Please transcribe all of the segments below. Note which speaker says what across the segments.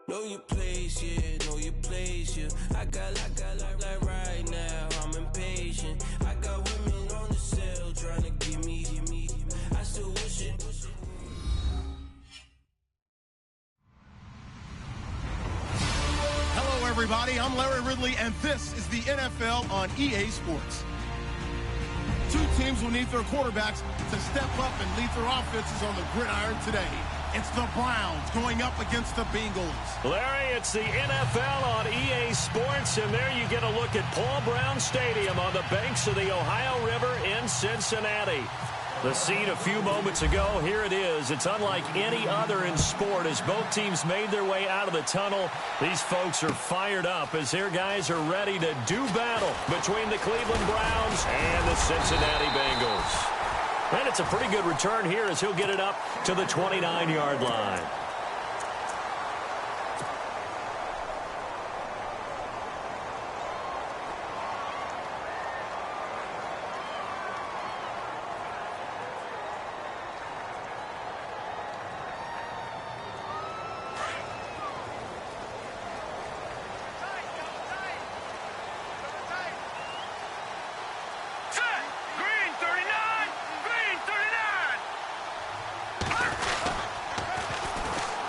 Speaker 1: Know your place, yeah, know your place, yeah. I got like right now, I'm impatient. I got women on the cell trying to give me. I still wish it.
Speaker 2: Hello, everybody. I'm Larry Ridley, and this is the NFL on EA Sports. Two teams will need their quarterbacks to step up and lead their offenses on the gridiron today. It's the Browns going up against the Bengals.
Speaker 3: Larry, it's the NFL on EA Sports, and there you get a look at Paul Brown Stadium on the banks of the Ohio River in Cincinnati. The scene a few moments ago, here it is. It's unlike any other in sport as both teams made their way out of the tunnel. These folks are fired up as their guys are ready to do battle between the Cleveland Browns and the Cincinnati Bengals. And it's a pretty good return here as he'll get it up to the 29-yard line.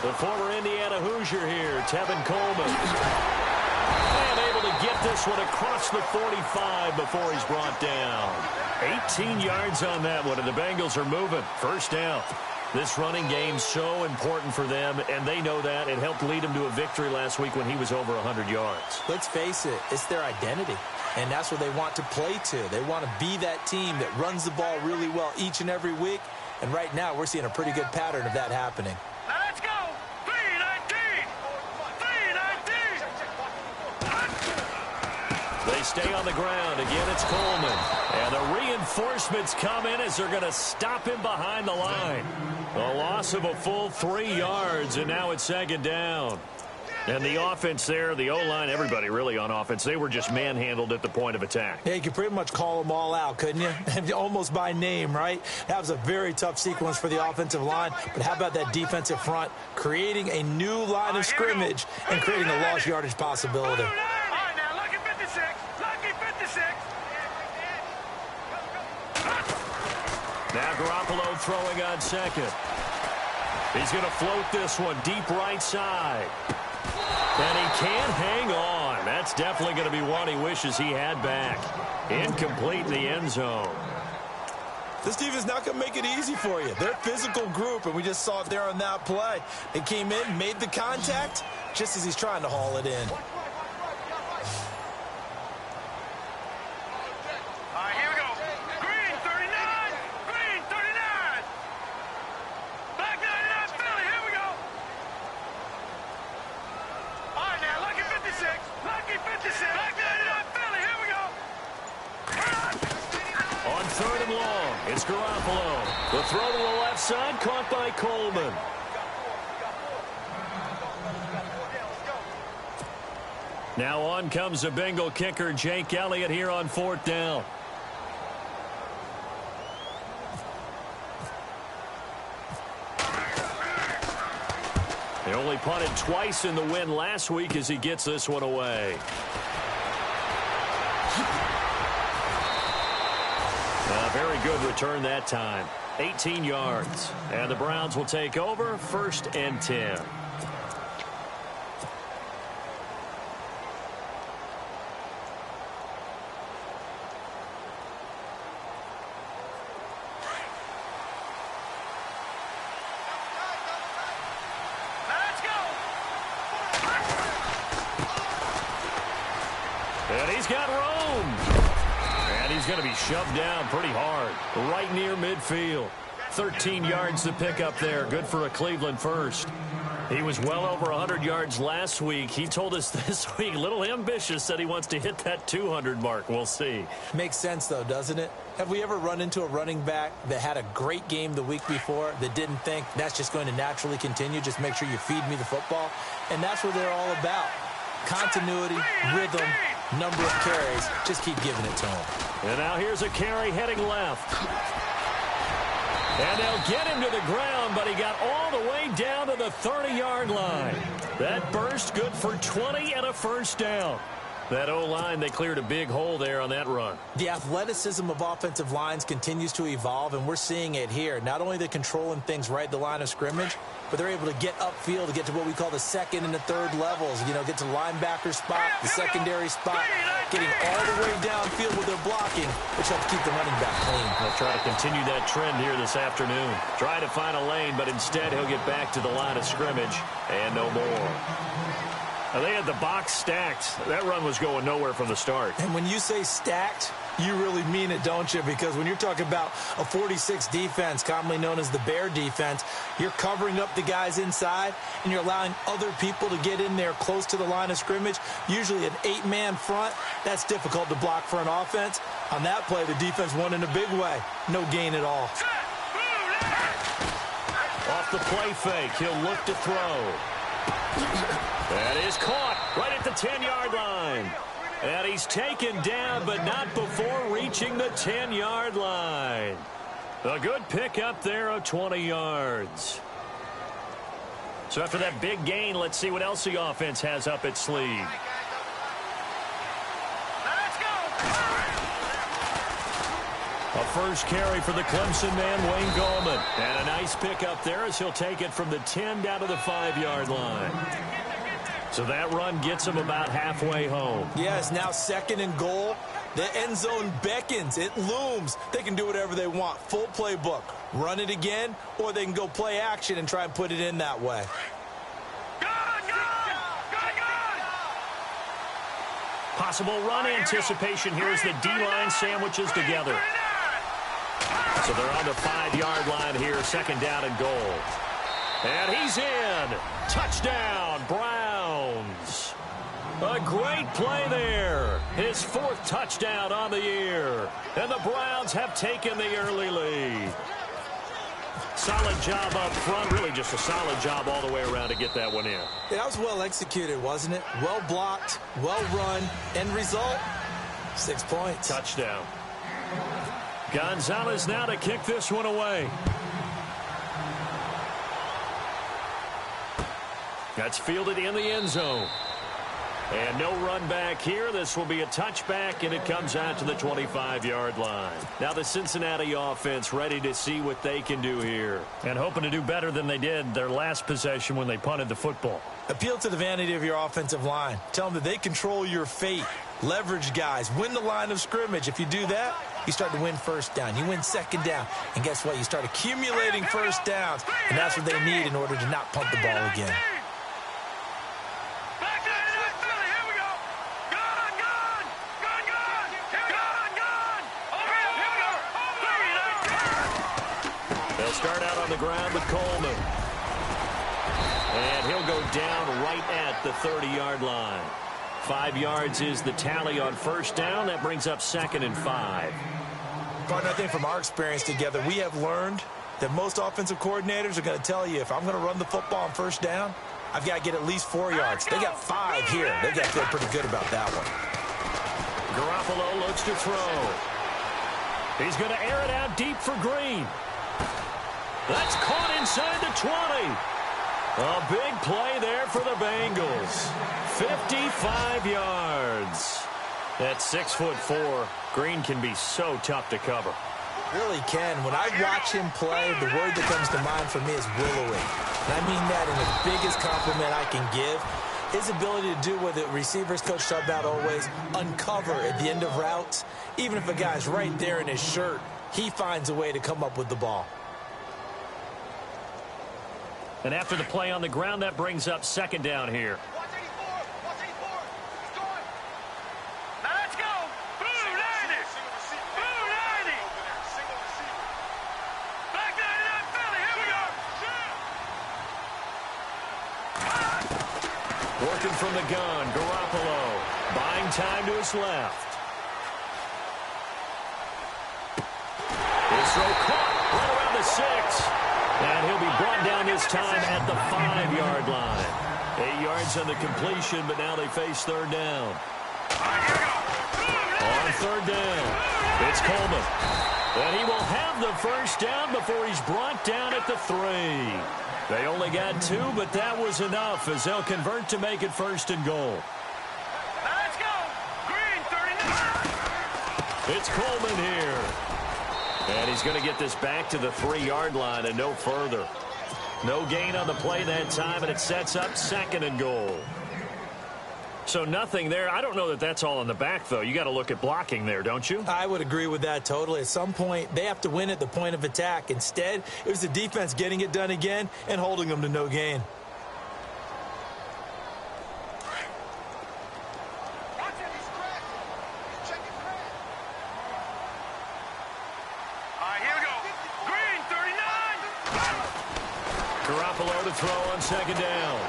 Speaker 3: The former Indiana Hoosier here, Tevin Coleman. And able to get this one across the 45 before he's brought down. 18 yards on that one, and the Bengals are moving. First down. This running game so important for them, and they know that. It helped lead them to a victory last week when he was over 100 yards.
Speaker 4: Let's face it, it's their identity, and that's what they want to play to. They want to be that team that runs the ball really well each and every week, and right now we're seeing a pretty good pattern of that happening.
Speaker 5: Let's go! 319! 319!
Speaker 3: They stay on the ground. Again, it's Coleman. And the reinforcements come in as they're going to stop him behind the line. A loss of a full 3 yards, and now it's second down. And the offense there, the O-line, everybody really on offense, they were just manhandled at the point of attack.
Speaker 4: Yeah, you could pretty much call them all out, couldn't you? Almost by name, right? That was a very tough sequence for the offensive line. But how about that defensive front, creating a new line of scrimmage and creating a lost yardage possibility.
Speaker 5: All right, now, lucky 56. Lucky 56.
Speaker 3: Now Garoppolo throwing on second. He's going to float this one deep right side. And he can't hang on. That's definitely going to be one he wishes he had back. Incomplete in the end zone.
Speaker 4: This team is not going to make it easy for you. They're a physical group, and we just saw it there on that play. They came in, made the contact, just as he's trying to haul it in.
Speaker 5: All right, here we go. Green 39. Green 39. Black 99 Philly. Here we go. All right, now, lucky 56. Lucky 56. Black 99 Philly. Here we go.
Speaker 3: On third and long, it's Garoppolo. The throw to the left side, caught by Coleman. Now on comes the Bengal kicker, Jake Elliott, here on fourth down. They only punted twice in the win last week as he gets this one away. A very good return that time. 18 yards. And the Browns will take over, 1st and 10. And he's got room. And he's going to be shoved down pretty hard, right near midfield. 13 yards to pick up there. Good for a Cleveland first. He was well over 100 yards last week. He told us this week, a little ambitious, said he wants to hit that 200 mark. We'll see.
Speaker 4: Makes sense, though, doesn't it? Have we ever run into a running back that had a great game the week before that didn't think that's just going to naturally continue? Just make sure you feed me the football. And that's what they're all about. Continuity, rhythm, number of carries. Just keep giving it to him.
Speaker 3: And now here's a carry heading left. And they'll get him to the ground, but he got all the way down to the 30-yard line. That burst good for 20 and a first down. That O-line, they cleared a big hole there on that run.
Speaker 4: The athleticism of offensive lines continues to evolve, and we're seeing it here. Not only they're controlling things right at the line of scrimmage, but they're able to get upfield to get to what we call the second and the third levels. You know, get to the linebacker spot, the secondary spot, getting all the way downfield with their blocking, which helps keep the running back clean.
Speaker 3: They'll try to continue that trend here this afternoon. Try to find a lane, but instead he'll get back to the line of scrimmage and no more. Now, they had the box stacked. That run was going nowhere from the start.
Speaker 4: And when you say stacked, you really mean it, don't you? Because when you're talking about a 46 defense, commonly known as the Bear defense, you're covering up the guys inside, and you're allowing other people to get in there close to the line of scrimmage, usually an 8-man front. That's difficult to block for an offense. On that play, the defense won in a big way. No gain at all.
Speaker 3: Off the play fake, he'll look to throw. That is caught right at the 10-yard line. And he's taken down, but not before reaching the 10-yard line. A good pickup there of 20 yards. So after that big gain, let's see what else the offense has up its sleeve. A first carry for the Clemson man, Wayne Gallman. And a nice pickup there as he'll take it from the 10 down to the 5-yard line. So that run gets him about halfway home.
Speaker 4: Yeah, it's now 2nd and goal. The end zone beckons. It looms. They can do whatever they want. Full playbook. Run it again, or they can go play action and try and put it in that way.
Speaker 3: Possible run anticipation here as the D-line sandwiches together. So they're on the 5-yard line here, 2nd down and goal. And he's in. Touchdown, Browns. A great play there. His 4th touchdown on the year. And the Browns have taken the early lead. Solid job up front. Really just a solid job all the way around to get that one in.
Speaker 4: Yeah, that was well executed, wasn't it? Well blocked, well run. End result, 6 points.
Speaker 3: Touchdown. Gonzalez now to kick this one away. That's fielded in the end zone. And no run back here. This will be a touchback, and it comes out to the 25-yard line. Now the Cincinnati offense ready to see what they can do here. And hoping to do better than they did their last possession when they punted the football.
Speaker 4: Appeal to the vanity of your offensive line. Tell them that they control your fate. Leverage guys. Win the line of scrimmage. If you do that, you start to win first down. You win 2nd down. And guess what? You start accumulating first downs. And that's what they need in order to not punt the ball again.
Speaker 3: Start out on the ground with Coleman. And he'll go down right at the 30-yard line. 5 yards is the tally on first down. That brings up 2nd and 5.
Speaker 4: Partner, I think from our experience together, we have learned that most offensive coordinators are going to tell you, if I'm going to run the football on first down, I've got to get at least 4 yards. They got 5 here. They've got to feel pretty good about that one.
Speaker 3: Garoppolo looks to throw. He's going to air it out deep for Green. That's caught inside the 20. A big play there for the Bengals. 55 yards. At 6'4", Green can be so tough to cover.
Speaker 4: Really can. When I watch him play, the word that comes to mind for me is willowing. And I mean that in the biggest compliment I can give. His ability to do what the receivers coach talked about always, uncover at the end of routes. Even if a guy's right there in his shirt, he finds a way to come up with the ball.
Speaker 3: And after the play on the ground, that brings up 2nd down here.
Speaker 5: Let's go. Blue 90. Blue 90. Back 99 Philly. Here we go.
Speaker 3: Working from the gun, Garoppolo. Buying time to his left. His throw caught right around the 6. And he'll be brought down this time at the 5-yard line. 8 yards on the completion, but now they face 3rd down. On 3rd down, it's Coleman. And he will have the first down before he's brought down at the 3. They only got 2, but that was enough as they'll convert to make it 1st and goal.
Speaker 5: Now let's go. Green 39.
Speaker 3: It's Coleman here. And he's going to get this back to the 3-yard line and no further. No gain on the play that time, and it sets up 2nd and goal. So nothing there. I don't know that that's all in the back, though. You got to look at blocking there, don't you?
Speaker 4: I would agree with that totally. At some point, they have to win at the point of attack. Instead, it was the defense getting it done again and holding them to no gain.
Speaker 5: All right, here we go. Green 39.
Speaker 3: Garoppolo to throw on 2nd down.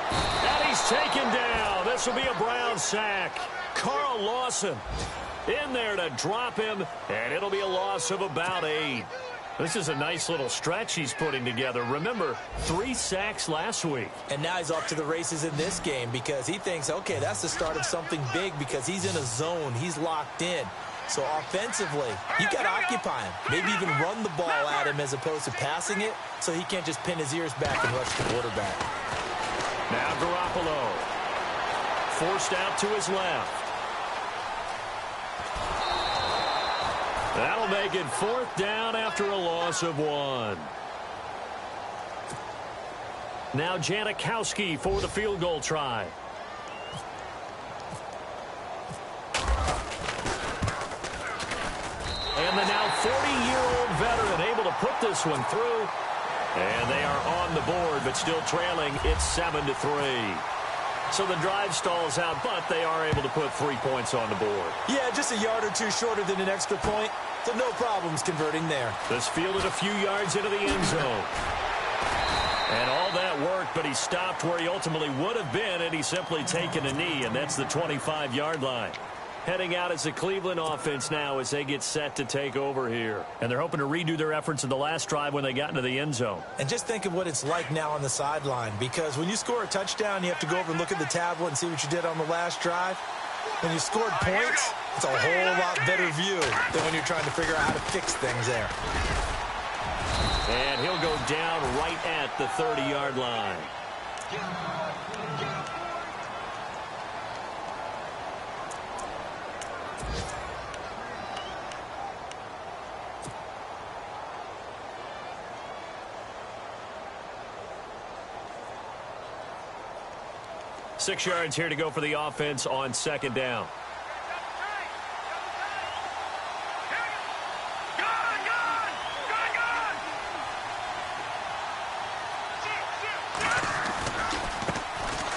Speaker 3: And he's taken down. This will be a Brown sack. Carl Lawson in there to drop him, and it'll be a loss of about 8. This is a nice little stretch he's putting together. Remember, 3 sacks last week.
Speaker 4: And now he's off to the races in this game because he thinks, okay, that's the start of something big because he's in a zone. He's locked in. So offensively, you got to occupy him. Maybe even run the ball at him as opposed to passing it so he can't just pin his ears back and rush the quarterback.
Speaker 3: Now Garoppolo forced out to his left. That'll make it 4th down after a loss of 1. Now Janikowski for the field goal try. And the now 40-year-old veteran able to put this one through. And they are on the board, but still trailing. It's 7-3. So the drive stalls out, but they are able to put 3 points on the board.
Speaker 4: Yeah, just a yard or 2 shorter than an extra point. So no problems converting there.
Speaker 3: This fielded a few yards into the end zone. And all that worked, but he stopped where he ultimately would have been, and he's simply taken a knee, and that's the 25-yard line. Heading out as the Cleveland offense now as they get set to take over here. And they're hoping to redo their efforts in the last drive when they got into the end zone.
Speaker 4: And just think of what it's like now on the sideline, because when you score a touchdown, you have to go over and look at the tablet and see what you did on the last drive. When you scored points, it's a whole lot better view than when you're trying to figure out how to fix things there.
Speaker 3: And he'll go down right at the 30-yard line. Six yards here to go for the offense on 2nd down.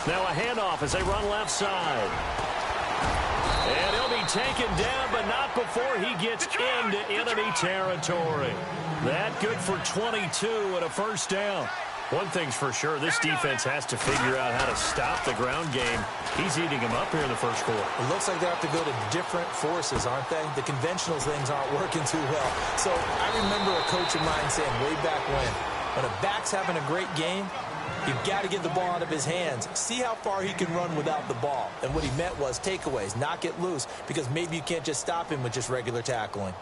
Speaker 3: Now a handoff as they run left side. And he'll be taken down, but not before he gets into enemy territory. That good for 22 and a 1st down. One thing's for sure, this defense has to figure out how to stop the ground game. He's eating them up here in the 1st quarter.
Speaker 4: It looks like they have to go to different forces, aren't they? The conventional things aren't working too well. So I remember a coach of mine saying way back when a back's having a great game, you've got to get the ball out of his hands. See how far he can run without the ball. And what he meant was takeaways, not get loose, because maybe you can't just stop him with just regular tackling.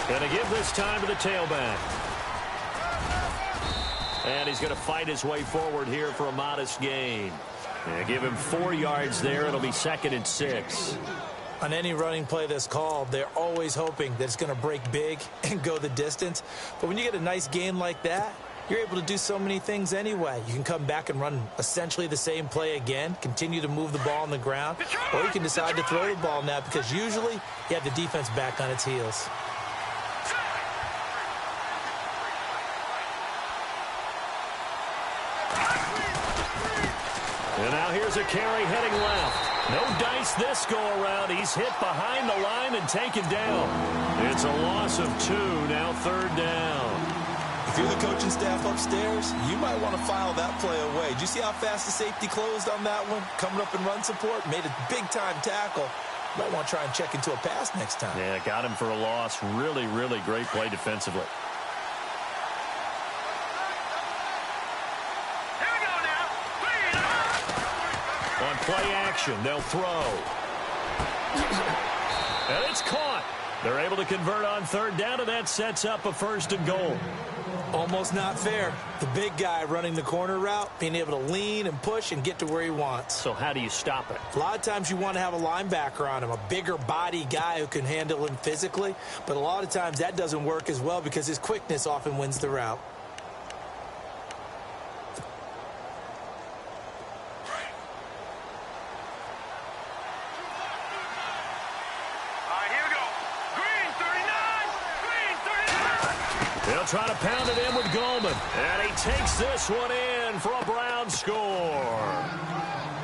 Speaker 3: Going to give this time to the tailback. And he's going to fight his way forward here for a modest gain. And give him 4 yards there. It'll be 2nd and 6.
Speaker 4: On any running play that's called, they're always hoping that it's going to break big and go the distance. But when you get a nice gain like that, you're able to do so many things anyway. You can come back and run essentially the same play again, continue to move the ball on the ground, or you can decide to throw the ball now because usually you have the defense back on its heels.
Speaker 3: And now here's a carry heading left. No dice this go-around. He's hit behind the line and taken down. It's a loss of 2, now 3rd down.
Speaker 4: You If you're the coaching staff upstairs, you might want to file that play away. Did you see how fast the safety closed on that one? Coming up in run support, made a big-time tackle. Might want to try and check into a pass next time.
Speaker 3: Yeah, got him for a loss. Really, really great play defensively.
Speaker 5: Here we go now.
Speaker 3: On play action, they'll throw. And it's caught. They're able to convert on third down, and that sets up a 1st and goal.
Speaker 4: Almost not fair. The big guy running the corner route, being able to lean and push and get to where he wants.
Speaker 3: So how do you stop it?
Speaker 4: A lot of times you want to have a linebacker on him, a bigger body guy who can handle him physically. But a lot of times that doesn't work as well because his quickness often wins the route.
Speaker 3: They'll try to pound it in with Goldman. And he takes this one in for a Brown score.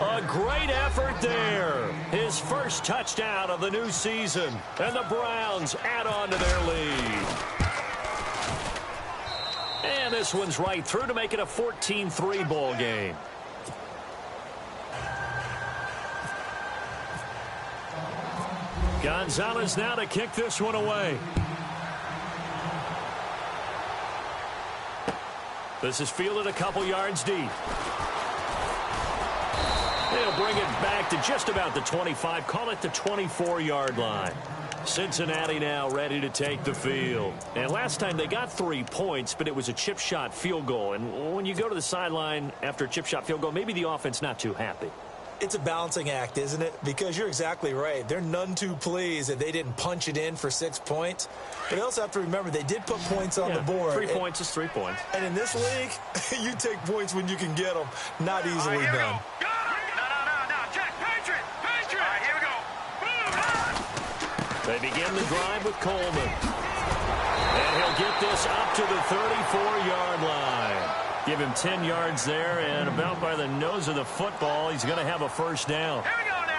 Speaker 3: A great effort there. His first touchdown of the new season. And the Browns add on to their lead. And this one's right through to make it a 14-3 ball game. Gonzalez now to kick this one away. This is fielded a couple yards deep. They'll bring it back to just about the 25. Call it the 24-yard line. Cincinnati now ready to take the field. And last time they got 3 points, but it was a chip shot field goal. And when you go to the sideline after a chip shot field goal, maybe the offense not too happy.
Speaker 4: It's a balancing act, isn't it? Because you're exactly right. They're none too pleased that they didn't punch it in for 6 points. But they also have to remember they did put points on the board.
Speaker 3: 3 points is 3 points.
Speaker 4: And in this league, you take points when you can get them. Not easily done.
Speaker 3: They begin the drive with Coleman. And he'll get this up to the 34-yard line. Give him 10 yards there, and about by the nose of the football, he's going to have a 1st down.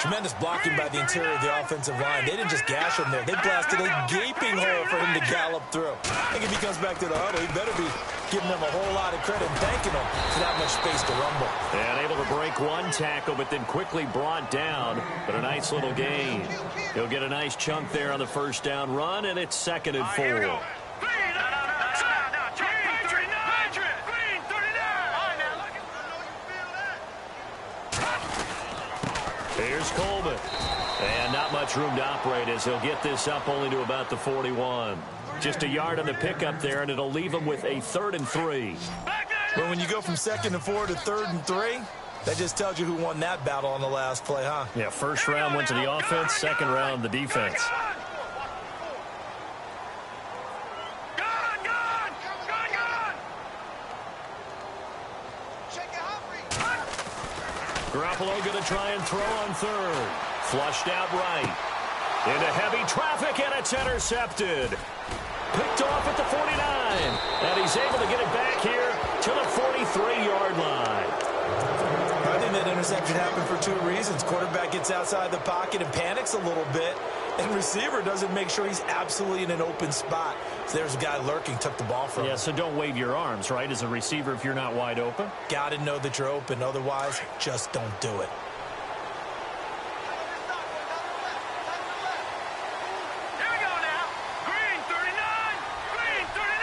Speaker 4: Tremendous blocking by the interior of the offensive line. They didn't just gash him there. They blasted a gaping hole for him to gallop through. I think if he comes back to the huddle, he better be giving them a whole lot of credit and thanking them for that much space to rumble.
Speaker 3: And able to break one tackle, but then quickly brought down. But a nice little gain. He'll get a nice chunk there on the 1st down run, and it's 2nd and 4. Here's Coleman. And not much room to operate as he'll get this up only to about the 41. Just a yard on the pickup there, and it'll leave him with a 3rd and 3.
Speaker 4: But when you go from 2nd and 4 to 3rd and 3, that just tells you who won that battle on the last play, huh?
Speaker 3: Yeah, 1st round went to the offense, 2nd round the defense. Garoppolo going to try and throw on 3rd. Flushed out right. Into heavy traffic, and it's intercepted. Picked off at the 49. And he's able to get it back here to the 43-yard line.
Speaker 4: I think that interception happened for 2 reasons. Quarterback gets outside the pocket and panics a little bit. And receiver doesn't make sure he's absolutely in an open spot. So there's a guy lurking, took the ball from him.
Speaker 3: Yeah, so don't wave your arms, right, as a receiver if you're not wide open.
Speaker 4: Got to know that you're open. Otherwise, just don't do it.
Speaker 5: Here we go now. Green 39. Green 39.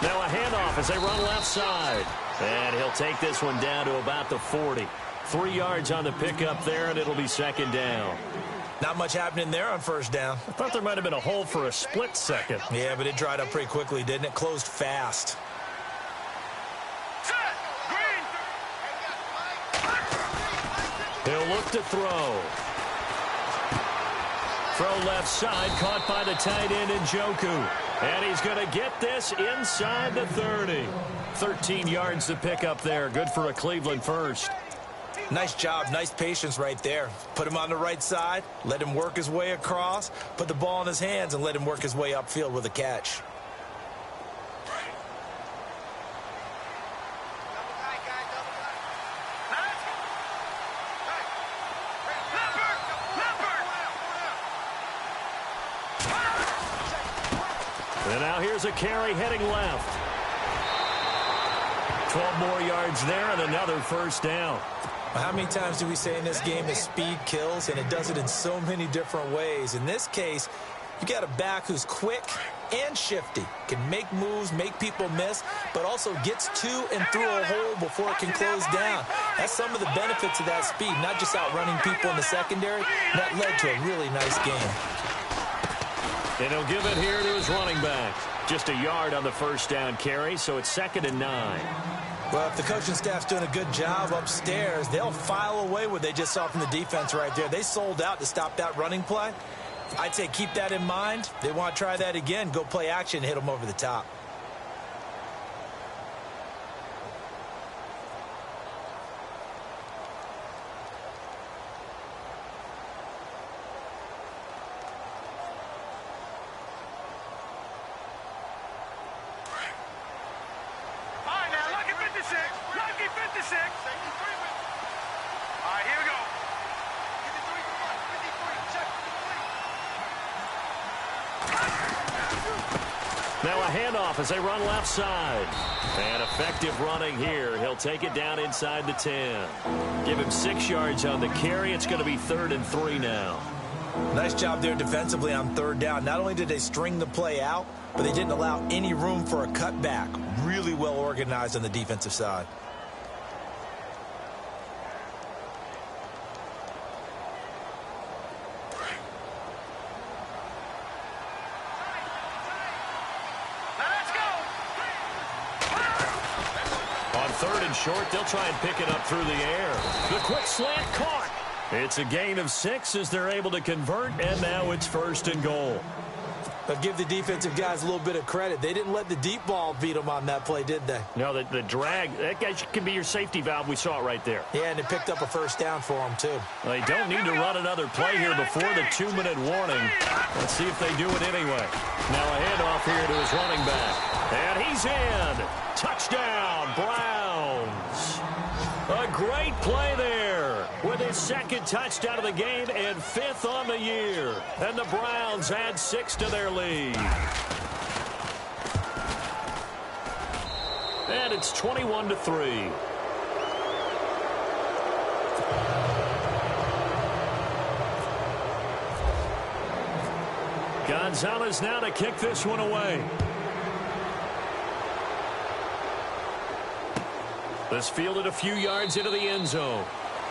Speaker 3: Now a handoff as they run left side. And he'll take this one down to about the 40. 3 yards on the pickup there, and it'll be 2nd down.
Speaker 4: Not much happening there on 1st down.
Speaker 3: I thought there might have been a hole for a split second.
Speaker 4: Yeah, but it dried up pretty quickly, didn't it? Closed fast.
Speaker 3: He'll look to throw. Throw left side, caught by the tight end Njoku. And he's going to get this inside the 30. 13 yards to pick up there. Good for a Cleveland 1st.
Speaker 4: Nice job, nice patience right there. Put him on the right side, let him work his way across, put the ball in his hands, and let him work his way upfield with a catch.
Speaker 3: And now here's a carry heading left. 12 more yards there and another first down.
Speaker 4: How many times do we say in this game that speed kills, and it does it in so many different ways? In this case, you got a back who's quick and shifty, can make moves, make people miss, but also gets to and through a hole before it can close down. That's some of the benefits of that speed, not just outrunning people in the secondary. That led to a really nice game.
Speaker 3: And he'll give it here to his running back. Just a yard on the first down carry, so it's 2nd and 9.
Speaker 4: Well, if the coaching staff's doing a good job upstairs, they'll file away what they just saw from the defense right there. They sold out to stop that running play. I'd say keep that in mind. They want to try that again. Go play action, hit them over the top.
Speaker 3: Now a handoff as they run left side. And effective running here. He'll take it down inside the 10. Give him 6 yards on the carry. It's going to be 3rd and 3 now.
Speaker 4: Nice job there defensively on 3rd down. Not only did they string the play out, but they didn't allow any room for a cutback. Really well organized on the defensive side.
Speaker 3: Short, they'll try and pick it up through the air. The quick slant caught. It's a gain of 6 as they're able to convert, and now it's 1st and goal.
Speaker 4: But give the defensive guys a little bit of credit. They didn't let the deep ball beat them on that play, did they?
Speaker 3: No, the drag, that guy can be your safety valve. We saw it right there.
Speaker 4: Yeah, and it picked up a first down for them, too.
Speaker 3: They don't need to run another play here before the 2-minute warning. Let's see if they do it anyway. Now a handoff here to his running back. And he's in. Touchdown, Browns. A great play there with his 2nd touchdown of the game and 5th on the year. And the Browns add 6 to their lead. And it's 21-3. Gonzalez now to kick this one away. This fielded a few yards into the end zone.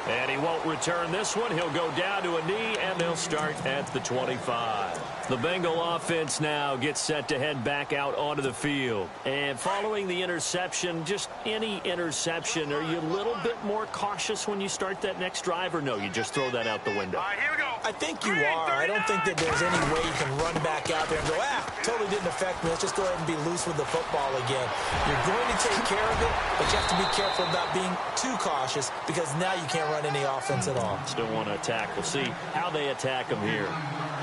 Speaker 3: And he won't return this one. He'll go down to a knee, and they'll start at the 25. The Bengal offense now gets set to head back out onto the field. And following the interception, just any interception, are you a little bit more cautious when you start that next drive, or no, you just throw that out the window?
Speaker 5: All right, here we go.
Speaker 4: I think you are. I don't think that there's any way you can run back out there and go, totally didn't affect me. Let's just go ahead and be loose with the football again. You're going to take care of it, but you have to be careful about being too cautious because now you can't run any offense at all.
Speaker 3: Still want to attack. We'll see how they attack them here.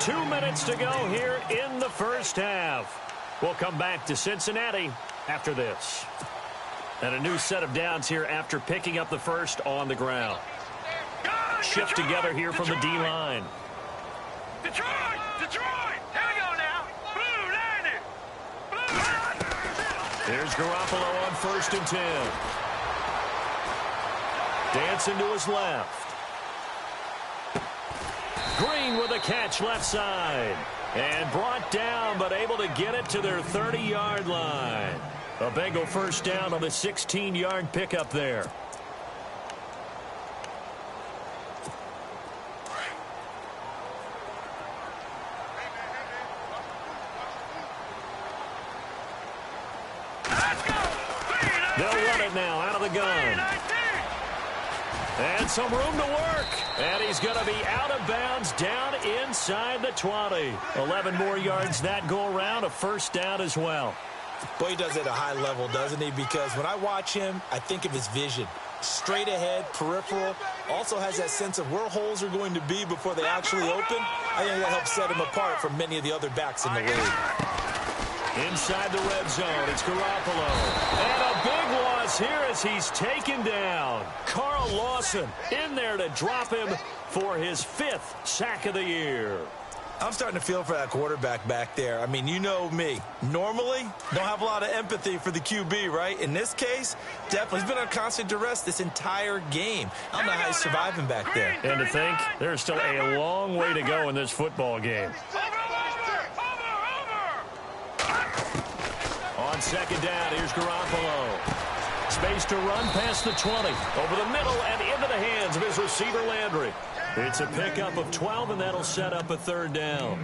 Speaker 3: 2 minutes to go here in the first half. We'll come back to Cincinnati after this. And a new set of downs here after picking up the first on the ground. Shift together here from the D-line.
Speaker 5: Detroit! Detroit! Here we go now. Blue, landed. Blue.
Speaker 3: Here's Garoppolo on 1st and 10. Dancing to his left. Green with a catch left side. And brought down, but able to get it to their 30-yard line. A Bengal first down on the 16-yard pickup there. They'll run it now out of the gun. And some room to work. And he's going to be out of bounds down inside the 20. 11 more yards that go around. A first down as well.
Speaker 4: Boy, he does it at a high level, doesn't he? Because when I watch him, I think of his vision. Straight ahead, peripheral. Also has that sense of where holes are going to be before they actually open. I think that helps set him apart from many of the other backs in the league.
Speaker 3: Inside the red zone, it's Garoppolo. And a big loss here as he's taken down. Carl Lawson in there to drop him for his 5th sack of the year.
Speaker 4: I'm starting to feel for that quarterback back there. I mean, you know me. Normally, don't have a lot of empathy for the QB, right? In this case, definitely. He's been on constant duress this entire game. I don't know how he's surviving back there.
Speaker 3: And to think, there's still a long way to go in this football game. On second down, here's Garoppolo. Space to run past the 20. Over the middle and into the hands of his receiver, Landry. It's a pickup of 12, and that'll set up a third down.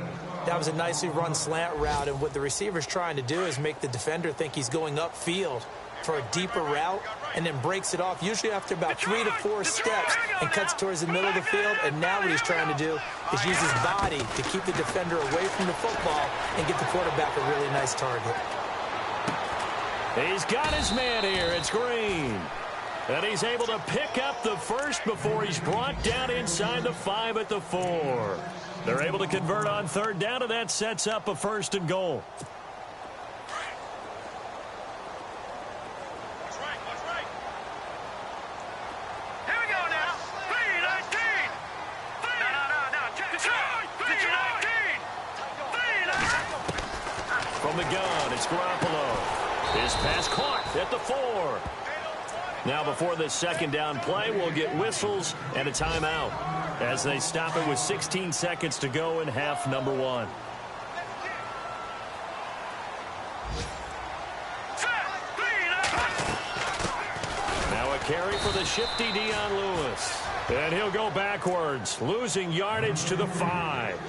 Speaker 4: That was a nicely run slant route, and what the receiver's trying to do is make the defender think he's going upfield for a deeper route, and then breaks it off, usually after about 3 to 4 steps, and cuts towards the middle of the field. And now what he's trying to do is use his body to keep the defender away from the football and get the quarterback a really nice target.
Speaker 3: He's got his man here. It's Green. And he's able to pick up the first before he's brought down inside the 5 at the 4. They're able to convert on third down, and that sets up a 1st and goal.
Speaker 5: Here we go now. 3-19. No. Detroit. 3-19.
Speaker 3: From the gun, it's Garoppolo. His pass caught at the 4. Now before this second down play, we'll get whistles and a timeout as they stop it with 16 seconds to go in half number 1. Now a carry for the shifty Dion Lewis. And he'll go backwards, losing yardage to the 5.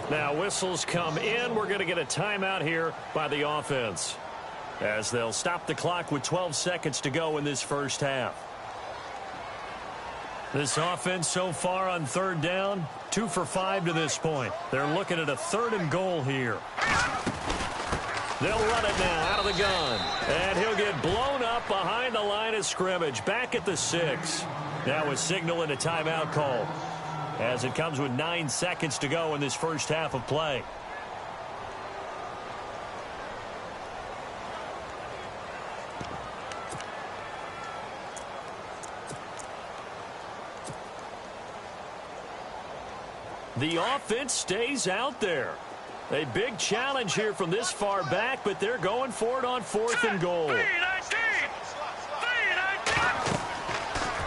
Speaker 3: Now whistles come in. We're going to get a timeout here by the offense, as they'll stop the clock with 12 seconds to go in this first half. This offense so far on third down, 2 for 5 to this point. They're looking at a 3rd and goal here. They'll run it now out of the gun. And he'll get blown up behind the line of scrimmage, back at the 6. Now a signal and a timeout call, as it comes with 9 seconds to go in this first half of play. The offense stays out there. A big challenge here from this far back, but they're going for it on 4th and goal.
Speaker 5: 3-19.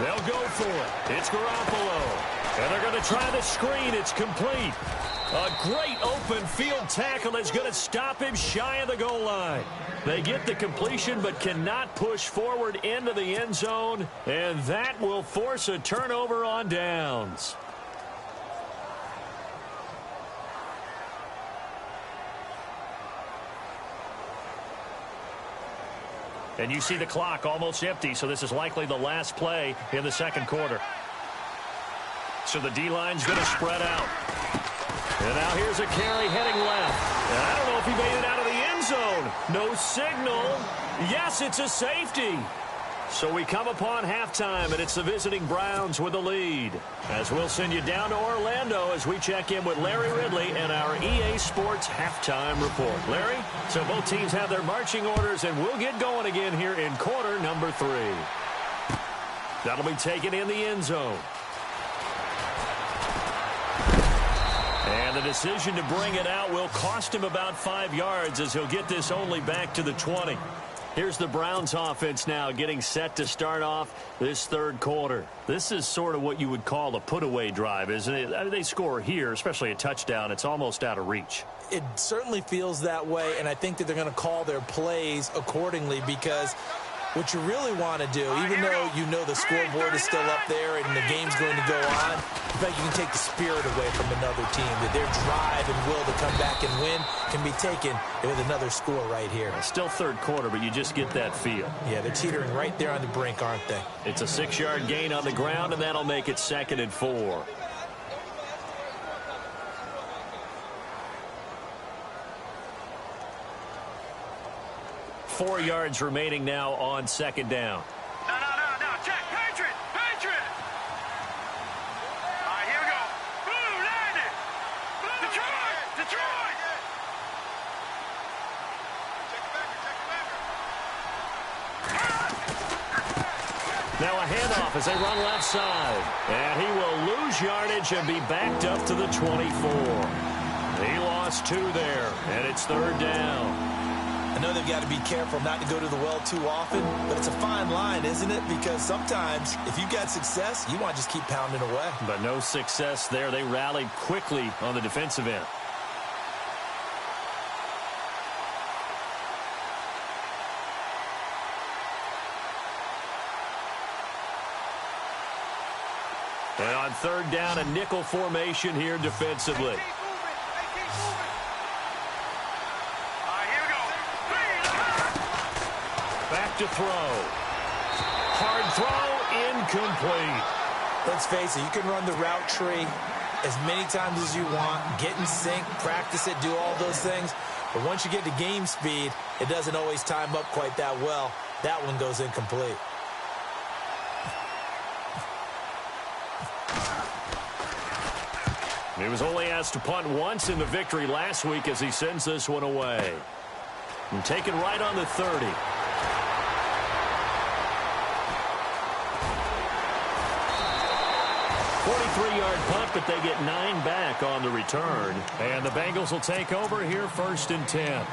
Speaker 3: They'll go for it. It's Garoppolo. And they're going to try the screen. It's complete. A great open field tackle is going to stop him shy of the goal line. They get the completion but cannot push forward into the end zone, and that will force a turnover on downs. And you see the clock almost empty, so this is likely the last play in the second quarter. So the D-line's going to spread out. And now here's a carry heading left. And I don't know if he made it out of the end zone. No signal. Yes, it's a safety. So we come upon halftime, and it's the visiting Browns with the lead. As we'll send you down to Orlando as we check in with Larry Ridley and our EA Sports halftime report. Larry, so both teams have their marching orders, and we'll get going again here in quarter number 3. That'll be taken in the end zone. And the decision to bring it out will cost him about 5 yards, as he'll get this only back to the 20. Here's the Browns offense now getting set to start off this third quarter. This is sort of what you would call a put-away drive, isn't it? I mean, they score here, especially a touchdown. It's almost out of reach.
Speaker 4: It certainly feels that way, and I think that they're going to call their plays accordingly, because what you really want to do, even though you know the scoreboard is still up there and the game's going to go on, I think you can take the spirit away from another team, that their drive and will to come back and win can be taken with another score right here.
Speaker 3: Still third quarter, but you just get that feel.
Speaker 4: Yeah, they're teetering right there on the brink, aren't they?
Speaker 3: It's a 6-yard gain on the ground, and that'll make it 2nd and 4. Four yards remaining now on second down.
Speaker 5: No. Check. Patriot. All right, here we go. Blue, landed. Detroit.
Speaker 3: Now a handoff as they run left side. And he will lose yardage and be backed up to the 24. loss 2 there, and it's 3rd down.
Speaker 4: I know they've got to be careful not to go to the well too often, but it's a fine line, isn't it? Because sometimes, if you've got success, you want to just keep pounding away.
Speaker 3: But no success there. They rallied quickly on the defensive end. And on 3rd down, a nickel formation here defensively. Back to throw. Hard throw, incomplete.
Speaker 4: Let's face it, you can run the route tree as many times as you want, get in sync, practice it, do all those things. But once you get to game speed, it doesn't always time up quite that well. That one goes incomplete.
Speaker 3: He was only asked to punt once in the victory last week as he sends this one away. And taken right on the 30. 43-yard punt, but they get 9 back on the return. And the Bengals will take over here 1st and 10.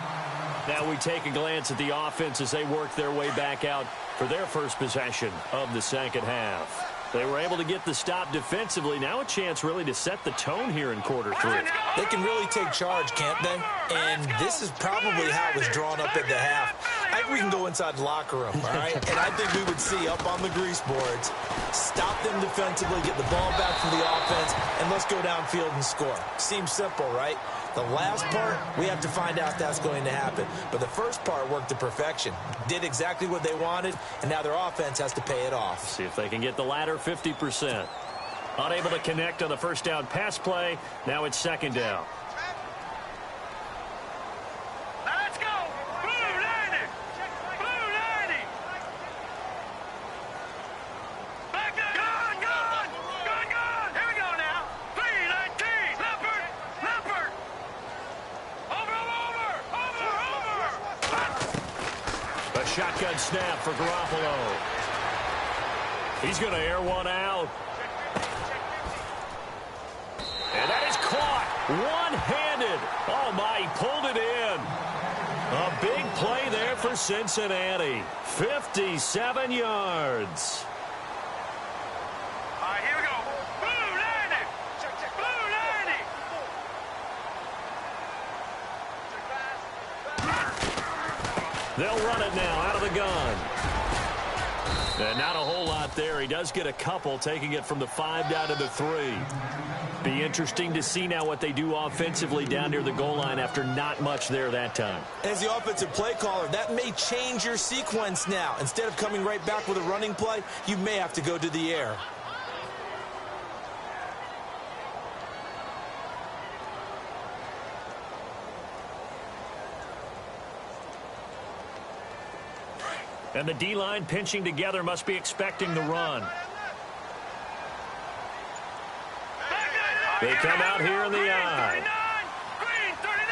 Speaker 3: Now we take a glance at the offense as they work their way back out for their first possession of the 2nd half. They were able to get the stop defensively. Now a chance really to set the tone here in quarter 3.
Speaker 4: They can really take charge, can't they? And this is probably how it was drawn up at the half. I think we can go inside the locker room, all right? And I think we would see up on the grease boards, stop them defensively, get the ball back from the offense, and let's go downfield and score. Seems simple, right? The last part, we have to find out if that's going to happen. But the first part worked to perfection. Did exactly what they wanted, and now their offense has to pay it off.
Speaker 3: See if they can get the latter 50%. Unable to connect on the first down pass play. Now it's 2nd down.
Speaker 5: Let's go! Blue 90! Blue 90! Back there! Gone! Gone! Gone! Gone! Here we go now! 319! Leopard! Leopard! Over!
Speaker 3: A shotgun snap for Garoppolo. He's going to air one out. And that is caught one-handed. Oh, my, he pulled it in. A big play there for Cincinnati. 57 yards.
Speaker 5: All right, here we go. Blue 90! Blue 90!
Speaker 3: They'll run it now out of the gun. And not a whole lot there. He does get a couple, taking it from the 5 down to the 3. Be interesting to see now what they do offensively down near the goal line after not much there that time.
Speaker 4: As the offensive play caller, that may change your sequence now. Instead of coming right back with a running play, you may have to go to the air.
Speaker 3: And the D-line pinching together must be expecting the run. They come out here in the eye.
Speaker 5: Green 39!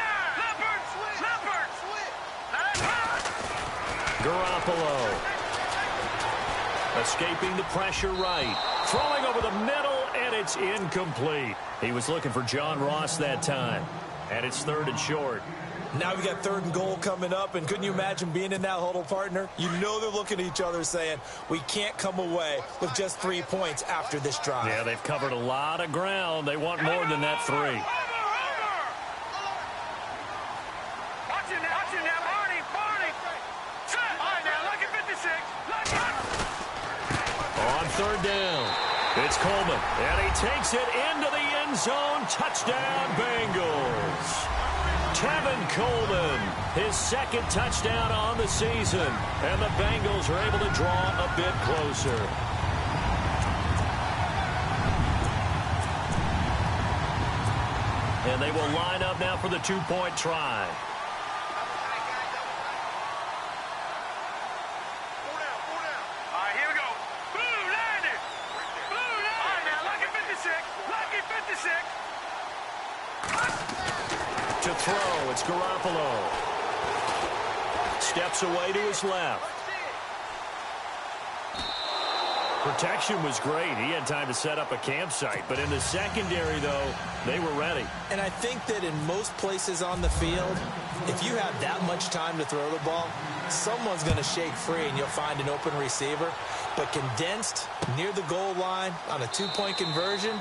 Speaker 5: Leopard!
Speaker 3: Garoppolo. Escaping the pressure right. Throwing over the middle, and it's incomplete. He was looking for John Ross that time. And it's 3rd and short.
Speaker 4: Now we got 3rd and goal coming up, and couldn't you imagine being in that huddle, partner? You know they're looking at each other saying, we can't come away with just 3 points after this drive.
Speaker 3: Yeah, they've covered a lot of ground. They want more than that 3.
Speaker 5: Watch it now, Barney! Set! All right, now, lucky 56.
Speaker 3: On 3rd down, it's Coleman, and he takes it into the end zone. Touchdown, Bengals. Tevin Coleman, his 2nd touchdown on the season, and the Bengals are able to draw a bit closer. And they will line up now for the 2-point try.
Speaker 5: All right, here we go. Blue 90! Blue 90! All right, now, lucky 56. Lucky 56.
Speaker 3: To throw, it's Garoppolo. Steps away to his left. Protection was great. He had time to set up a campsite. But in the secondary, though, they were ready.
Speaker 4: And I think that in most places on the field, if you have that much time to throw the ball, someone's going to shake free and you'll find an open receiver. But condensed near the goal line on a two-point conversion,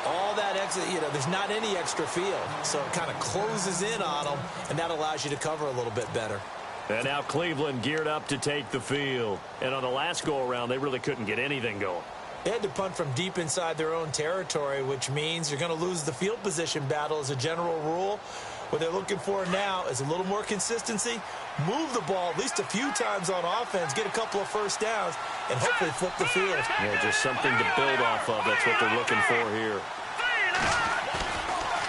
Speaker 4: all that extra, there's not any extra field. So it kind of closes in on them, and that allows you to cover a little bit better.
Speaker 3: And now Cleveland geared up to take the field. And on the last go-around, they really couldn't get anything going.
Speaker 4: They had to punt from deep inside their own territory, which means you're going to lose the field position battle as a general rule. What they're looking for now is a little more consistency, move the ball at least a few times on offense, get a couple of first downs, and hopefully flip the field.
Speaker 3: Yeah, just something to build off of. That's what they're looking for here.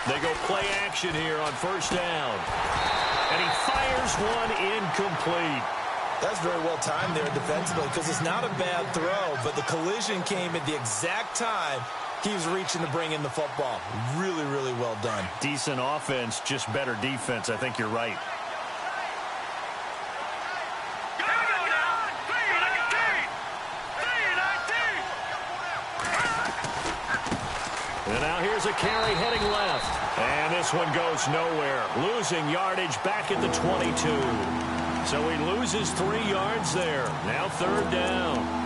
Speaker 3: They go play action here on first down. And he fires one incomplete.
Speaker 4: That's very well timed there defensively because it's not a bad throw, but the collision came at the exact time he was reaching to bring in the football. Really, really well done.
Speaker 3: Decent offense, just better defense. I think you're right. And now here's a carry heading left. And this one goes nowhere. Losing yardage back at the 22. So he loses 3 yards there. Now third down.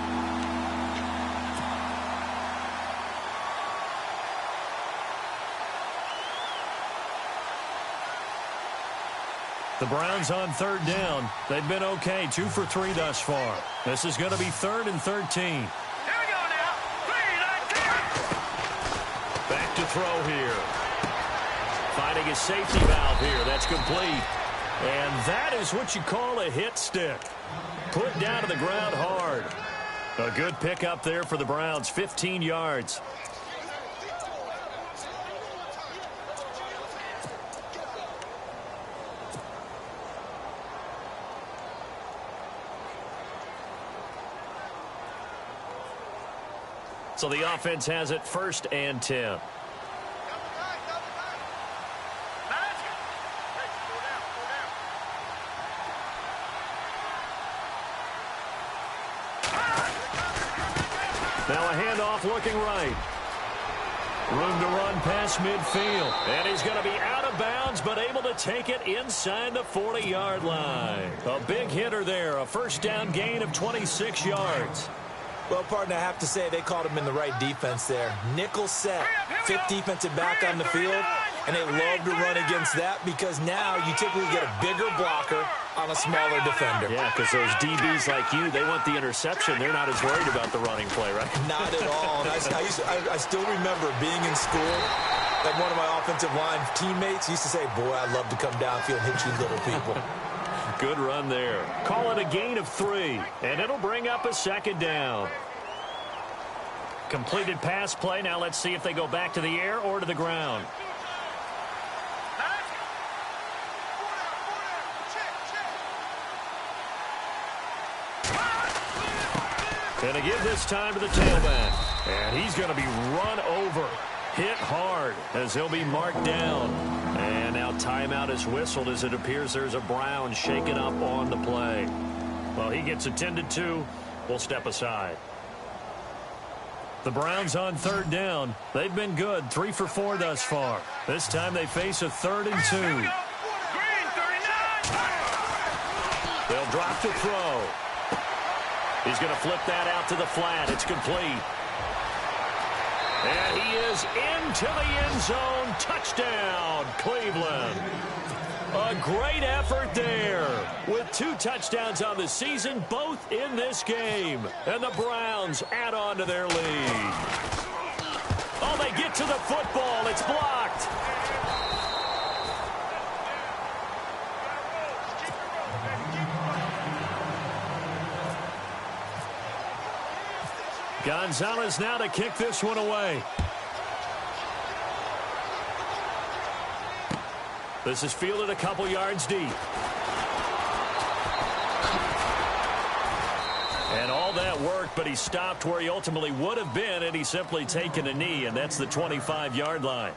Speaker 3: The Browns on third down. They've been okay. 2 for 3 thus far. This is going to be 3rd and 13. Back to throw here. Finding his safety valve here. That's complete. And that is what you call a hit stick. Put down to the ground hard. A good pickup there for the Browns. 15 yards. So the offense has it 1st and 10. Now a handoff looking right. Room to run past midfield. And he's going to be out of bounds, but able to take it inside the 40-yard line. A big hitter there. A first down gain of 26 yards.
Speaker 4: Well, partner, I have to say they called him in the right defense there. Nickel set, 5th defensive back on the field, and they love to run against that because now you typically get a bigger blocker on a smaller defender.
Speaker 3: Yeah, because those DBs like you, they want the interception. They're not as worried about the running play, right?
Speaker 4: Not at all. And I still remember being in school, and one of my offensive line teammates used to say, boy, I'd love to come downfield and hit you little people.
Speaker 3: Good run there. Call it a gain of 3, and it'll bring up a 2nd down. Completed pass play. Now let's see if they go back to the air or to the ground. Gonna give this time to the tailback. And he's going to be run over. Hit hard as he'll be marked down. And now timeout is whistled as it appears there's a Brown shaken up on the play. Well, he gets attended to. We'll step aside. The Browns on 3rd down. They've been good. 3 for 4 thus far. This time they face a 3rd and 2. They'll drop to throw. He's going to flip that out to the flat. It's complete. And he is into the end zone. Touchdown, Cleveland. A great effort there with 2 touchdowns on the season, both in this game. And the Browns add on to their lead. Oh, they get to the football. It's blocked. Gonzalez now to kick this one away. This is fielded a couple yards deep. And all that worked, but he stopped where he ultimately would have been, and he's simply taken a knee, and that's the 25-yard line.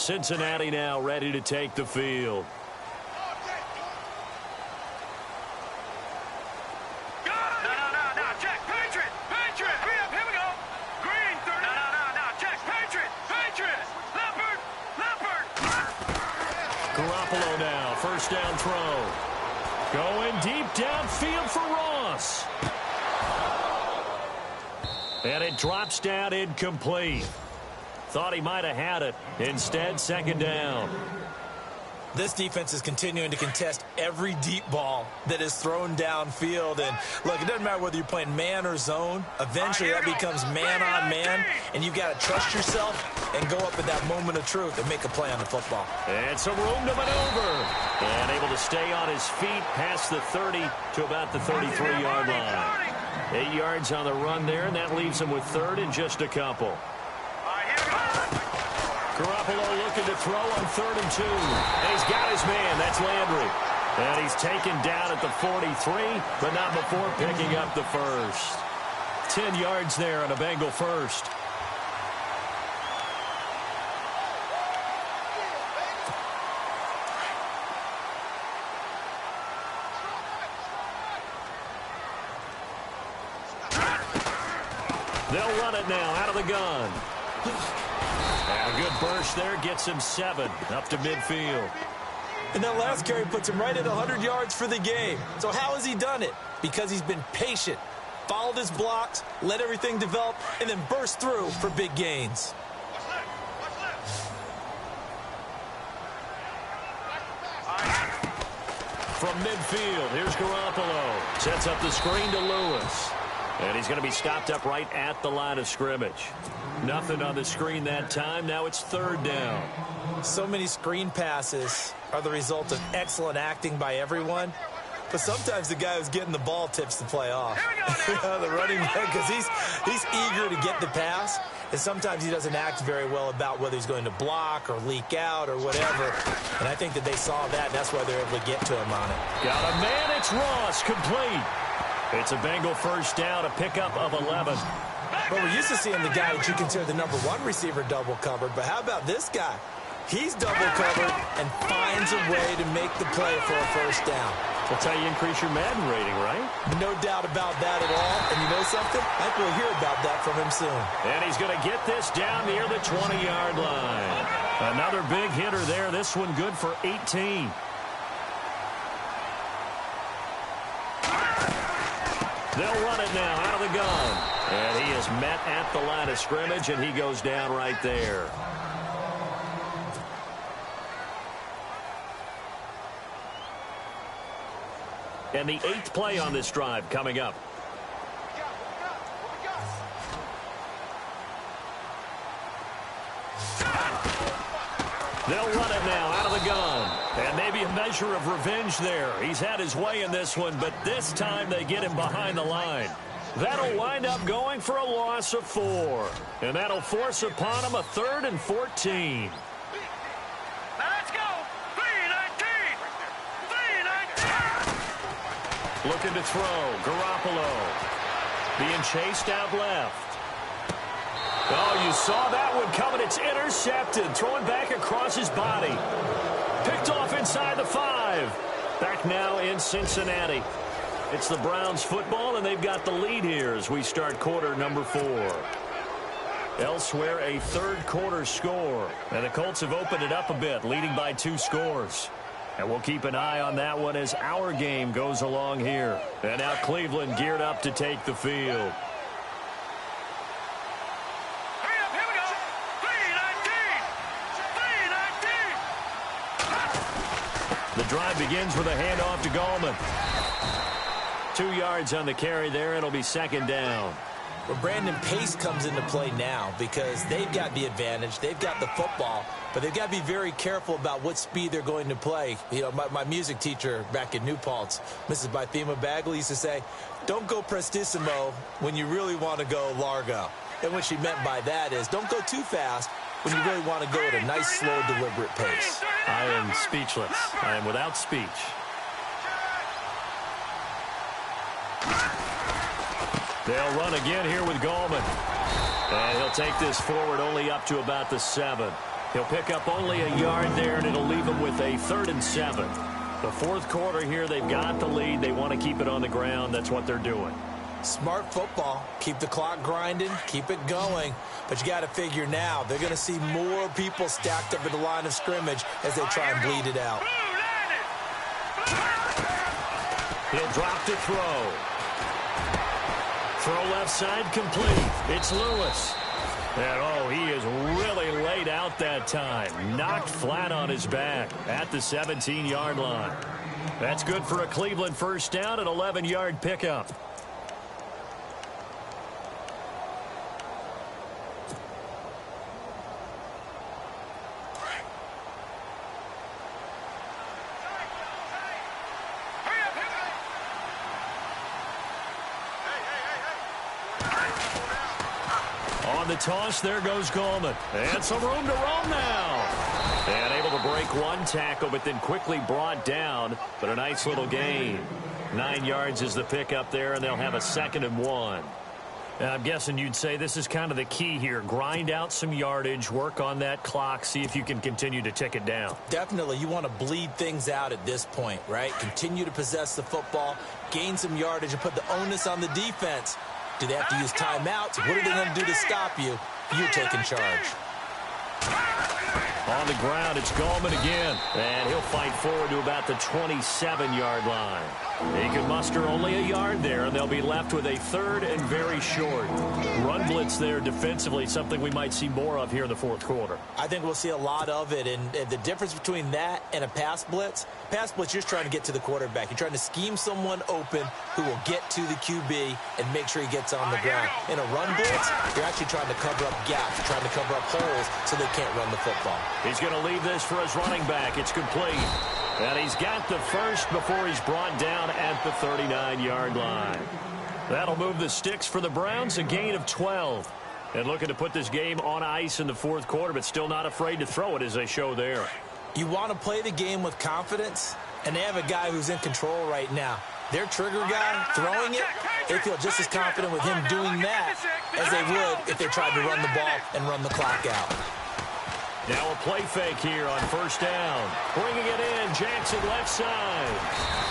Speaker 3: Cincinnati now ready to take the field. Garoppolo now, first down throw. Going deep downfield for Ross. And it drops down incomplete. Thought he might have had it. Instead, second down.
Speaker 4: This defense is continuing to contest every deep ball that is thrown downfield. And, look, it doesn't matter whether you're playing man or zone. Eventually, that becomes man on man, and you've got to trust yourself and go up at that moment of truth and make a play on the football.
Speaker 3: And some room to maneuver. And able to stay on his feet past the 30 to about the 33-yard line. 8 yards on the run there, and that leaves him with third and just a couple. Garoppolo looking to throw on 3rd and 2. And he's got his man. That's Landry. And he's taken down at the 43, but not before picking up the first. 10 yards there on a Bengal first. They'll run it now out of the gun. And a good burst there gets him 7 up to midfield.
Speaker 4: And that last carry puts him right at 100 yards for the game. So how has he done it? Because he's been patient, followed his blocks, let everything develop, and then burst through for big gains.
Speaker 3: From midfield, here's Garoppolo. Sets up the screen to Lewis. And he's going to be stopped up right at the line of scrimmage. Nothing on the screen that time. Now it's 3rd down.
Speaker 4: So many screen passes are the result of excellent acting by everyone. But sometimes the guy who's getting the ball tips the play off. The running back, because he's eager to get the pass. And sometimes he doesn't act very well about whether he's going to block or leak out or whatever. And I think that they saw that, and that's why they're able to get to him on it.
Speaker 3: Got a man. It's Ross. Complete. It's a Bengal first down, a pickup of 11.
Speaker 4: Well, we're used to seeing the guy that you consider the #1 receiver double covered. But how about this guy? He's double covered and finds a way to make the play for a first down.
Speaker 3: That's how you increase your Madden rating, right?
Speaker 4: No doubt about that at all. And you know something? I think we'll hear about that from him soon.
Speaker 3: And he's going to get this down near the 20-yard line. Another big hitter there. This one good for 18. They'll run it now out of the gun. And he is met at the line of scrimmage, and he goes down right there. And the 8th play on this drive coming up. They'll run it now out of the gun. And maybe a measure of revenge there. He's had his way in this one, but this time they get him behind the line. That'll wind up going for a loss of 4. And that'll force upon him a 3rd and 14.
Speaker 5: Now let's go. 3-19. 3-19.
Speaker 3: Looking to throw. Garoppolo being chased out left. Oh, you saw that one coming. It's intercepted. Throwing back across his body. Picked off inside the 5. Back now in Cincinnati. It's the Browns football, and they've got the lead here as we start quarter number 4. Elsewhere, a 3rd quarter score. And the Colts have opened it up a bit, leading by 2 scores. And we'll keep an eye on that one as our game goes along here. And now Cleveland geared up to take the field. The drive begins with a handoff to Gallman. 2 yards on the carry there. It'll be 2nd down.
Speaker 4: Well, Brandon, pace comes into play now because they've got the advantage. They've got the football, but they've got to be very careful about what speed they're going to play. You know, my music teacher back in New Paltz, Mrs. Bythema Bagley, used to say, don't go prestissimo when you really want to go largo. And what she meant by that is don't go too fast when you really want to go at a nice, slow, deliberate pace.
Speaker 3: I am speechless. I am without speech. They'll run again here with Gallman. And he'll take this forward only up to about the 7. He'll pick up only a yard there, and it'll leave him with a 3rd and 7. The fourth quarter here, they've got the lead. They want to keep it on the ground. That's what they're doing.
Speaker 4: Smart football. Keep the clock grinding. Keep it going. But you got to figure now, they're going to see more people stacked up at the line of scrimmage as they try and bleed it out.
Speaker 3: He'll drop to throw. Throw left side complete. It's Lewis. And, oh, he is really laid out that time. Knocked flat on his back at the 17-yard line. That's good for a Cleveland first down, an 11-yard pickup. On the toss, there goes Gallman. And some room to roam now. And able to break one tackle, but then quickly brought down. But a nice little gain. 9 yards is the pickup there, and they'll have a 2nd and 1. And I'm guessing you'd say this is kind of the key here. Grind out some yardage, work on that clock, see if you can continue to tick it down.
Speaker 4: Definitely. You want to bleed things out at this point, right? Continue to possess the football, gain some yardage, and put the onus on the defense. Do they have to use timeouts? What are they going to do to stop you? You're taking charge.
Speaker 3: On the ground, it's Gallman again. And he'll fight forward to about the 27-yard line. He can muster only a yard there, and they'll be left with a 3rd and very short. Run blitz there defensively, something we might see more of here in the fourth quarter.
Speaker 4: I think we'll see a lot of it, and the difference between that and a pass blitz, you're just trying to get to the quarterback. You're trying to scheme someone open who will get to the QB and make sure he gets on the ground. In a run blitz, you're actually trying to cover up gaps, you're trying to cover up holes so they can't run the football.
Speaker 3: He's going to leave this for his running back. It's complete. And he's got the first before he's brought down at the 39-yard line. That'll move the sticks for the Browns, a gain of 12. And looking to put this game on ice in the fourth quarter, but still not afraid to throw it as they show there.
Speaker 4: You want to play the game with confidence, and they have a guy who's in control right now. Their trigger guy throwing it, they feel just as confident with him doing that as they would if they tried to run the ball and run the clock out.
Speaker 3: Now a play fake here on first down. Bringing it in, Jackson left side.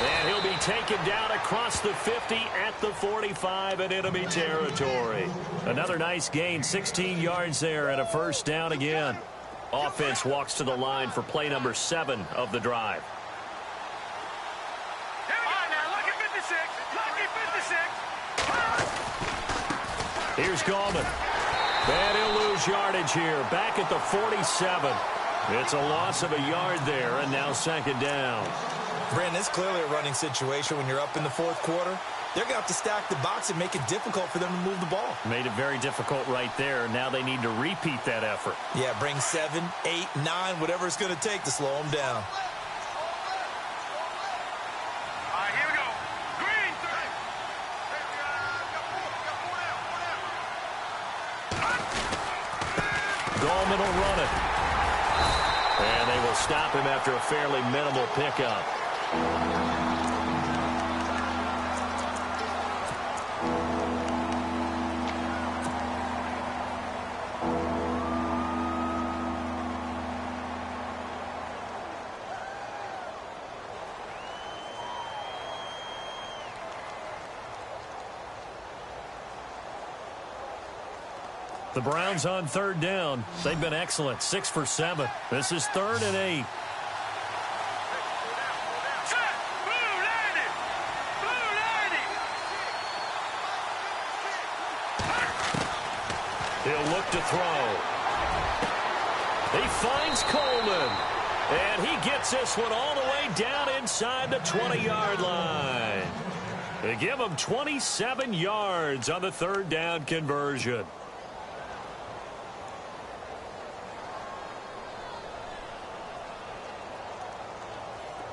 Speaker 3: And he'll be taken down across the 50 at the 45 in enemy territory. Another nice gain, 16 yards there and a first down again. Offense walks to the line for play number 7 of the drive. Here's Gallman. And he'll lose yardage here. Back at the 47. It's a loss of a yard there, and now 2nd down.
Speaker 4: Brandon, it's clearly a running situation when you're up in the fourth quarter. They're going to have to stack the box and make it difficult for them to move the ball.
Speaker 3: Made it very difficult right there. Now they need to repeat that effort.
Speaker 4: Yeah, bring 7, 8, 9, whatever it's going to take to slow them down.
Speaker 3: Gallman will run it. And they will stop him after a fairly minimal pickup. The Browns on 3rd down. They've been excellent. 6 for 7. This is 3rd and 8. He'll look to throw. He finds Coleman. And he gets this one all the way down inside the 20-yard line. They give him 27 yards on the 3rd down conversion.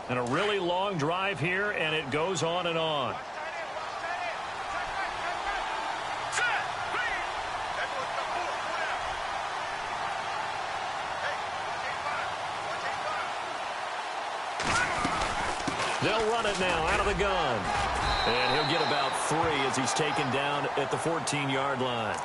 Speaker 3: And a really long drive here, and it goes on and on. They'll run it now out of the gun. And he'll get about 3 as he's taken down at the 14-yard line.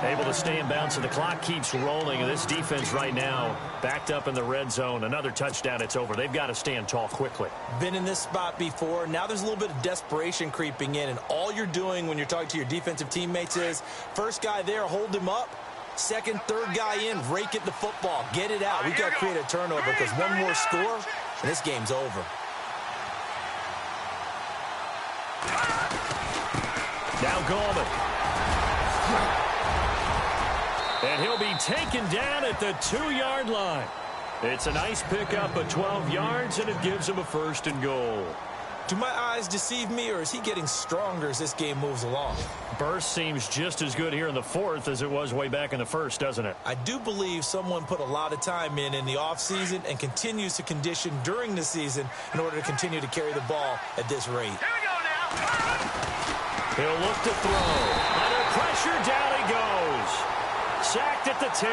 Speaker 3: Able to stay in bounds, and the clock keeps rolling. And this defense right now backed up in the red zone. Another touchdown, it's over. They've got to stand tall quickly.
Speaker 4: Been in this spot before. Now there's a little bit of desperation creeping in, and all you're doing when you're talking to your defensive teammates is first guy there, hold him up. Second, third guy in, rake at the football. Get it out. We've got to create a turnover because one more score, and this game's over.
Speaker 3: Now Gallman. And he'll be taken down at the 2-yard line. It's a nice pickup of 12 yards, and it gives him a 1st and goal.
Speaker 4: Do my eyes deceive me, or is he getting stronger as this game moves along?
Speaker 3: Burst seems just as good here in the 4th as it was way back in the 1st, doesn't it?
Speaker 4: I do believe someone put a lot of time in the offseason and continues to condition during the season in order to continue to carry the ball at this rate.
Speaker 5: Here we go now.
Speaker 3: He'll look to throw. Under pressure, down he goes. Sacked at the 10.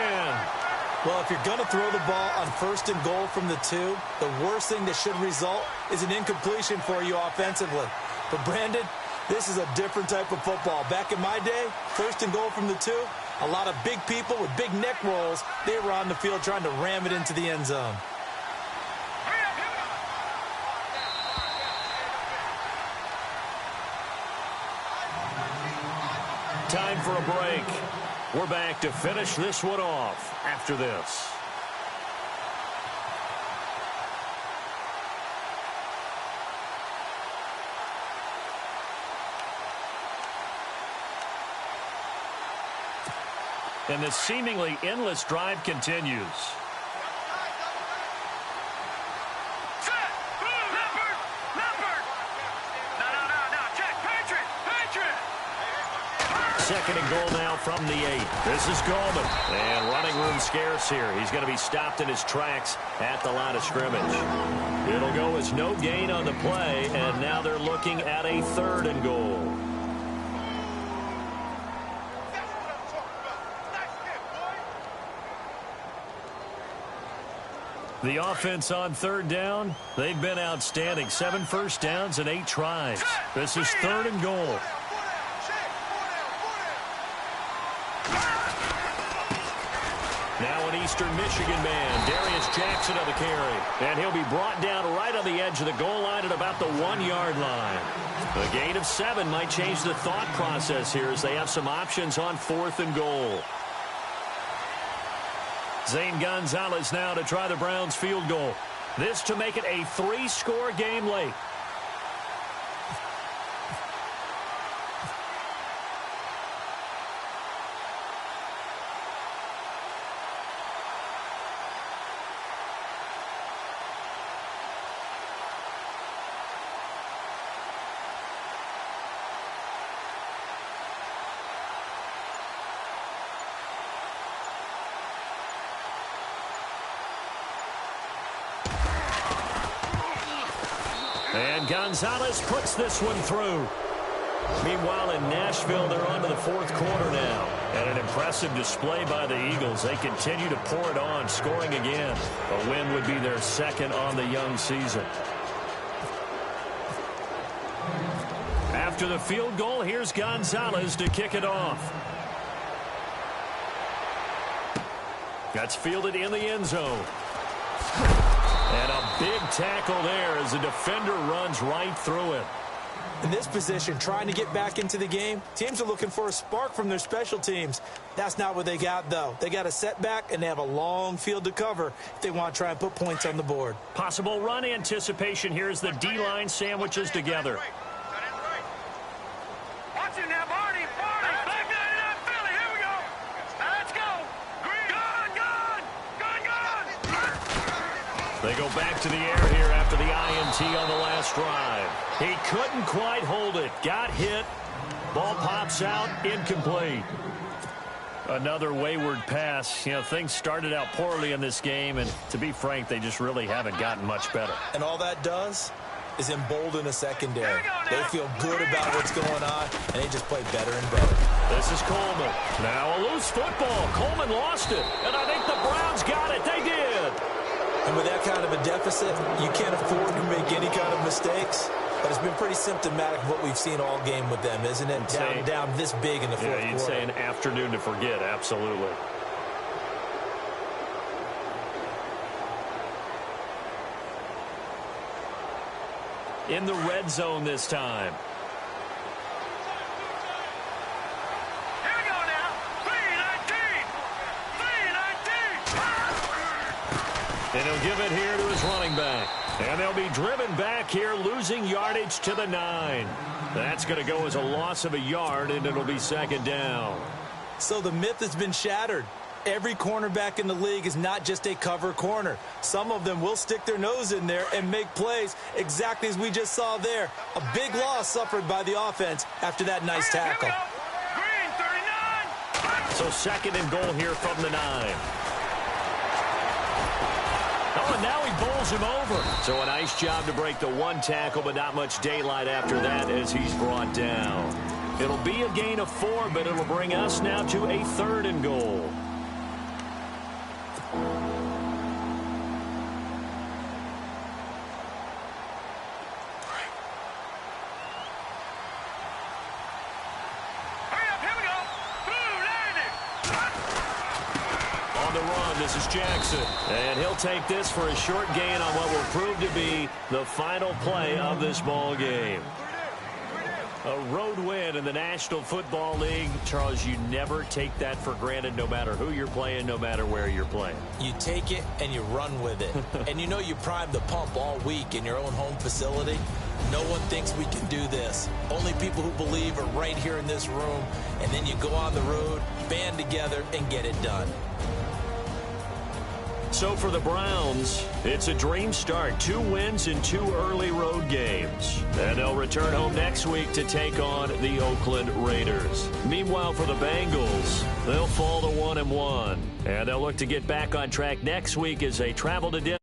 Speaker 4: Well, if you're going to throw the ball on 1st and goal from the 2, the worst thing that should result is an incompletion for you offensively. But, Brandon, this is a different type of football. Back in my day, 1st and goal from the 2, a lot of big people with big neck rolls, they were on the field trying to ram it into the end zone.
Speaker 3: Time for a break. We're back to finish this one off after this. And this seemingly endless drive continues. Second and goal now from the 8. This is Gallman. And running room scarce here. He's going to be stopped in his tracks at the line of scrimmage. It'll go as no gain on the play, and now they're looking at a 3rd and goal. The offense on 3rd down, they've been outstanding. 7 first downs and 8 tries. This is 3rd and goal. Now an Eastern Michigan man, Darius Jackson on the carry. And he'll be brought down right on the edge of the goal line at about the 1-yard line. A gain of 7 might change the thought process here as they have some options on 4th and goal. Zane Gonzalez now to try the Browns field goal. This to make it a 3-score game late. And Gonzalez puts this one through. Meanwhile, in Nashville, they're on to the 4th quarter now. And an impressive display by the Eagles. They continue to pour it on, scoring again. A win would be their 2nd on the young season. After the field goal, here's Gonzalez to kick it off. That's fielded in the end zone. And a big tackle there as the defender runs right through it.
Speaker 4: In this position, trying to get back into the game, teams are looking for a spark from their special teams. That's not what they got, though. They got a setback, and they have a long field to cover if they want to try and put points on the board.
Speaker 3: Possible run anticipation here as the D-line sandwiches together.
Speaker 5: Watch it now, Barney. Back down in Philly. Here we go. Now let's go. Gun.
Speaker 3: They go back to the air here after the INT on the last drive. He couldn't quite hold it. Got hit. Ball pops out. Incomplete. Another wayward pass. You know, things started out poorly in this game, and to be frank, they just really haven't gotten much better.
Speaker 4: And all that does is embolden a secondary. They feel good about what's going on, and they just play better and better.
Speaker 3: This is Coleman. Now a loose football. Coleman lost it, and I think the Browns got it. They did.
Speaker 4: And with that kind of a deficit, you can't afford to make any kind of mistakes. But it's been pretty symptomatic of what we've seen all game with them, isn't it? Down this big in the fourth quarter.
Speaker 3: Yeah, you'd say an afternoon to forget, absolutely. In the red zone this time.
Speaker 5: Here we go now. 3-19. 3-19.
Speaker 3: And he'll give it here to his running back. And they'll be driven back here, losing yardage to the 9. That's going to go as a loss of a yard, and it'll be second down.
Speaker 4: So the myth has been shattered. Every cornerback in the league is not just a cover corner. Some of them will stick their nose in there and make plays exactly as we just saw there. A big loss suffered by the offense after that nice tackle.
Speaker 5: Green, 39.
Speaker 3: So second and goal here from the 9. Oh, and now he bowls him over. So a nice job to break the one tackle, but not much daylight after that as he's brought down. It'll be a gain of 4, but it'll bring us now to a 3rd and goal. This is Jackson, and he'll take this for a short gain on what will prove to be the final play of this ball game. A road win in the National Football League. Charles, you never take that for granted no matter who you're playing, no matter where you're playing.
Speaker 4: You take it and you run with it. And you know you primed the pump all week in your own home facility. No one thinks we can do this. Only people who believe are right here in this room. And then you go on the road, band together, and get it done.
Speaker 3: So for the Browns, it's a dream start. 2 wins in 2 early road games. And they'll return home next week to take on the Oakland Raiders. Meanwhile, for the Bengals, they'll fall to 1-1. And they'll look to get back on track next week as they travel to Denver.